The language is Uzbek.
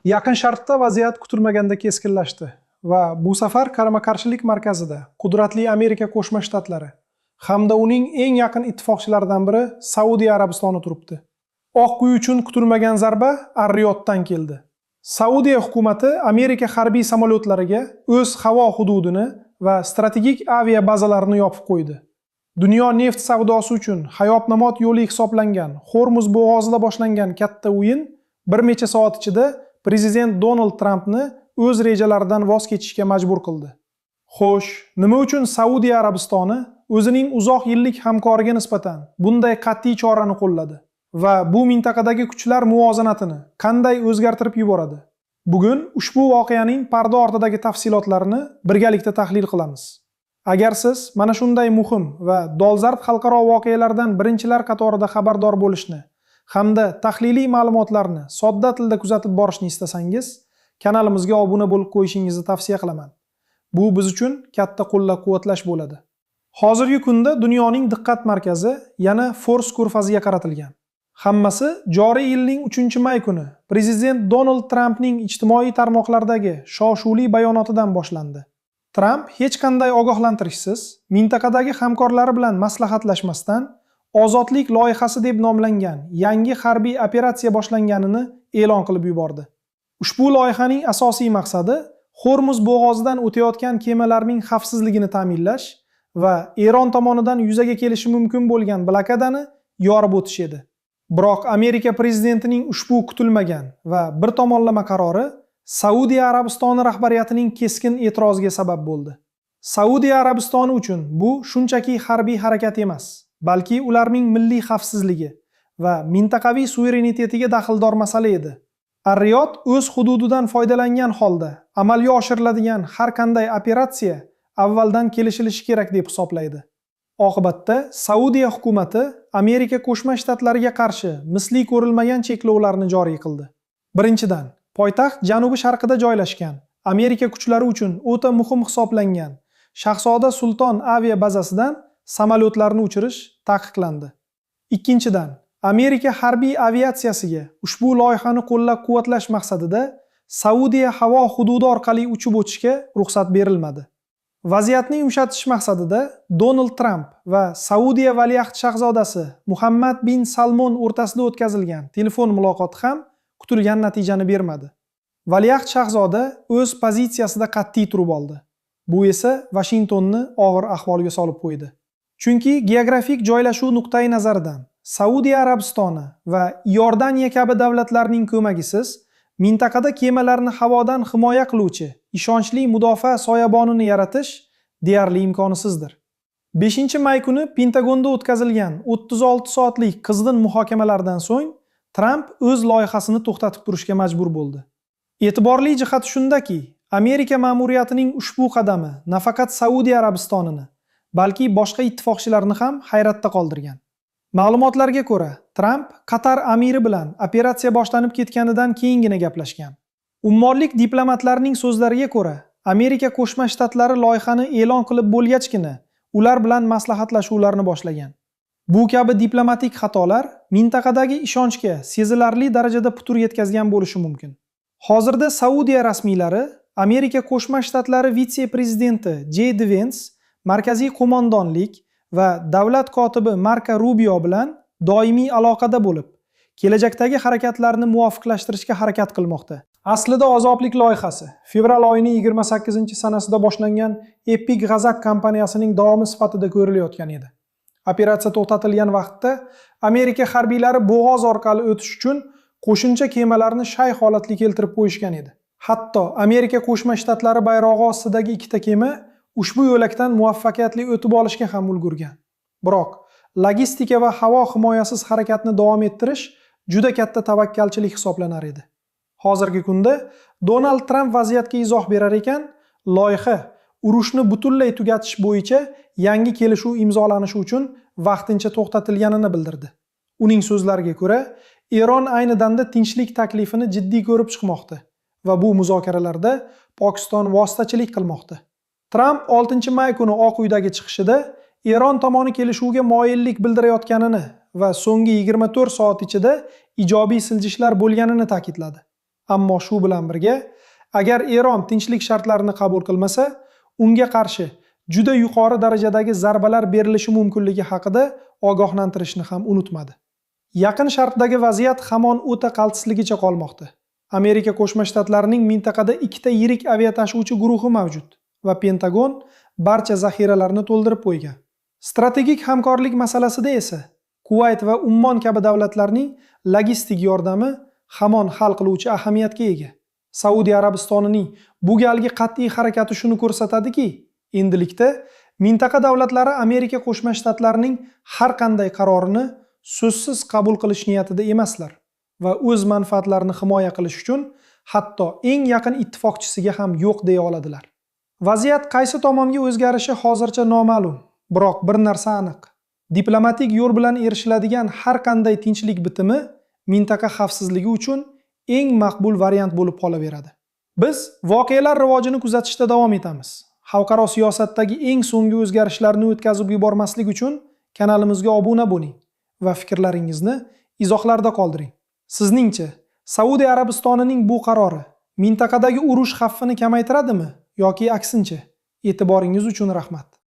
Yaqin Sharqda vaziyat kutilmaganda keskinlashdi va bu safar qarama-qarshilik markazida qudratli Amerika Qo'shma Shtatlari hamda uning eng yaqin ittifoqchilaridan biri Saudiya Arabistoni turibdi. Oq uy uchun kutilmagan zarba Ar-Riyoddan keldi. Saudiya hukumati Amerika harbiy samolyotlariga o'z havo hududini va strategik avia bazalarini yopib qo'ydi. Dunyo neft savdosi uchun hayot-mamot yo'li hisoblangan Hormuz bo'g'ozida boshlangan katta o'yin bir necha soat ichida Prezident Donald Trampni o'z rejalaridan voz kechishga majbur qildi. Xo'sh, nima uchun Saudiya Arabistoni o'zining uzoq yillik hamkoriga nisbatan bunday qat'iy chorani qo'lladi va bu mintaqadagi kuchlar muvozanatini qanday o'zgartirib yuboradi? Bugun ushbu voqeaning parda ortidagi tafsilotlarini birgalikda tahlil qilamiz. Agar siz mana shunday muhim va dolzarb xalqaro voqealardan birinchilar qatorida xabardor bo'lishni hamda tahliliy ma'lumotlarni sodda tilda kuzatib borishni istasangiz, kanalimizga obuna bo'lib qo'yishingizni tavsiya qilaman. Bu biz uchun katta qo'llab-quvvatlash bo'ladi. Hozirgi kunda dunyoning diqqat markazi yana Fors ko'rfaziga qaratilgan. Hammasi joriy yilning 3-may kuni Prezident Donald Trampning ijtimoiy tarmoqlardagi shov-shuvli bayonotidan boshlandi. Tramp hech qanday ogohlantirishsiz mintaqadagi hamkorlari bilan maslahatlashmasdan ozodlik loyihasi deb nomlangan yangi harbiy operatsiya boshlanganini e'lon qilib yubordi. Ushbu loyihaning asosiy maqsadi Hormuz bo'g'ozidan o'tayotgan kemalarning xavfsizligini ta'minlash va Eron tomonidan yuzaga kelishi mumkin bo'lgan blokadani yorib o'tish edi. Biroq Amerika prezidentining ushbu kutilmagan va bir tomonlama qarori Saudiya Arabistoni rahbariyatining keskin e'tiroziga sabab bo'ldi. Saudiya Arabistoni uchun bu shunchaki harbiy harakat emas, balki ularning milliy xavfsizligi va mintaqaviy suverenitetiga daxldor masala edi. Ar-Riyod o'z hududidan foydalangan holda amalga oshiriladigan har qanday operatsiya avvaldan kelishilishi kerak deb hisoblaydi. Oqibatda Saudiya hukumati Amerika Qo'shma Shtatlariga qarshi misli ko'rilmagan cheklovlarni joriy qildi. Birinchidan, poytaxt janubi sharqida joylashgan Amerika kuchlari uchun o'ta muhim hisoblangan Shahzoda Sulton avia bazasidan samolyotlarni uchirish taqiqlandi. Ikkinchidan, Amerika harbiy aviatsiyasiga ushbu loyihani qo'llab-quvvatlash maqsadida Saudiya havo hududi orqali uchib o'tishga ruxsat berilmadi. Vaziyatni yumshatish maqsadida Donald Trump va Saudiya valiahd shahzodasi Muhammad bin Salmon o'rtasida o'tkazilgan telefon muloqoti ham kutilgan natijani bermadi. Valiahd shahzoda o'z pozitsiyasida qat'iy turib oldi. Bu esa Vashingtonni og'ir ahvolga solib qo'ydi. Chunki geografik joylashuv nuqtai nazaridan Saudiya Arabistoni va Iordaniya kabi davlatlarning ko'magisiz mintaqada kemalarni havodan himoya qiluvchi ishonchli mudofaa soyabonini yaratish deyarli imkonsizdir. 5-may kuni Pentagonda o'tkazilgan 36 soatlik qizg'in muhokamalardan so'ng Tramp o'z loyihasini to'xtatib turishga majbur bo'ldi. E'tiborli jihati shundaki, Amerika ma'muriyatining ushbu qadami nafaqat Saudiya Arabistonini, balki boshqa ittifoqchilarni ham hayratda qoldirgan. Ma'lumotlarga ko'ra, Tramp Qatar amiri bilan operatsiya boshlanib ketganidan keyingina gaplashgan. Ummonlik diplomatlarning so'zlariga ko'ra, Amerika Qo'shma Shtatlari loyihani e'lon qilib bo'lgachgina ular bilan maslahatlashuvlarni boshlagan. Bu kabi diplomatik xatolar mintaqadagi ishonchga sezilarli darajada putur yetkazgan bo'lishi mumkin. Hozirda Saudiya rasmiylari Amerika Qo'shma Shtatlari vitse-prezidenti J.D. Vance, markaziy qo'mondonlik va davlat kotibi Marco Rubio bilan doimiy aloqada bo'lib, kelajakdagi harakatlarni muvofiqlashtirishga harakat qilmoqda. Aslida ozodlik loyihasi fevral oyining 28-sanasida boshlangan Epic Gazak kompaniyasining davomi sifatida ko'rilayotgan edi. Operatsiya to'xtatilgan vaqtda Amerika harbiylari bo'g'oz orqali o'tish uchun qo'shimcha kemalarni shay holatga keltirib qo'yishgan edi. Hatto Amerika Qo'shma Shtatlari bayrog'i ostidagi ikkita kema ushbu yo'lakdan muvaffaqiyatli o'tib olishga ham ulgurgan. Biroq logistika va havo himoyasiz harakatni davom ettirish juda katta tavakkalchilik hisoblanar edi. Hozirgi kunda Donald Trump vaziyatga izoh berar ekan, loyiha urushni butunlay tugatish bo'yicha yangi kelishuv imzolanishi uchun vaqtincha to'xtatilganini bildirdi. Uning so'zlariga ko'ra, Eron ayni damda tinchlik taklifini jiddiy ko'rib chiqmoqda va bu muzokaralarda Pokiston vositachilik qilmoqda. Tramp 6-may kuni Oq uydagi chiqishida Eron tomoni kelishuvga moyillik bildirayotganini va so'nggi 24 soat ichida ijobiy siljishlar bo'lganini ta'kidladi. Ammo shu bilan birga, agar Eron tinchlik shartlarini qabul qilmasa, unga qarshi juda yuqori darajadagi zarbalar berilishi mumkinligi haqida ogohlantirishni ham unutmadi. Yaqin Sharqdagi vaziyat hamon o'ta qaltisligicha qolmoqda. Amerika Qo'shma Shtatlarining mintaqada ikkita yirik aviatashuvchi guruhi mavjud va Pentagon barcha zaxiralarni to'ldirib qo'ygan. Strategik hamkorlik masalasida esa Kuvayt va Ummon kabi davlatlarning logistik yordami hamon hal qiluvchi ahamiyatga ega. Saudiya Arabistonining bu galgi qat'iy harakati shuni ko'rsatadiki, endilikda mintaqa davlatlari Amerika Qo'shma Shtatlarining har qanday qarorini so'zsiz qabul qilish niyatida emaslar va o'z manfaatlarini himoya qilish uchun hatto eng yaqin ittifoqchisiga ham yo'q deya oladilar. Vaziyat qaysi tomonga o'zgarishi hozircha noma'lum, biroq bir narsa aniq. Diplomatik yo'l bilan erishiladigan har qanday tinchlik bitimi mintaqa xavfsizligi uchun eng maqbul variant bo'lib qolaveradi. Biz voqealar rivojini kuzatishda davom etamiz. Xalqaro siyosatdagi eng so'nggi o'zgarishlarni o'tkazib yubormaslik uchun kanalimizga obuna bo'ling va fikrlaringizni izohlarda qoldiring. Sizningcha, Saudiya Arabistonining bu qarori mintaqadagi urush xavfini kamaytiradimi yoki aksincha? E'tiboringiz uchun rahmat.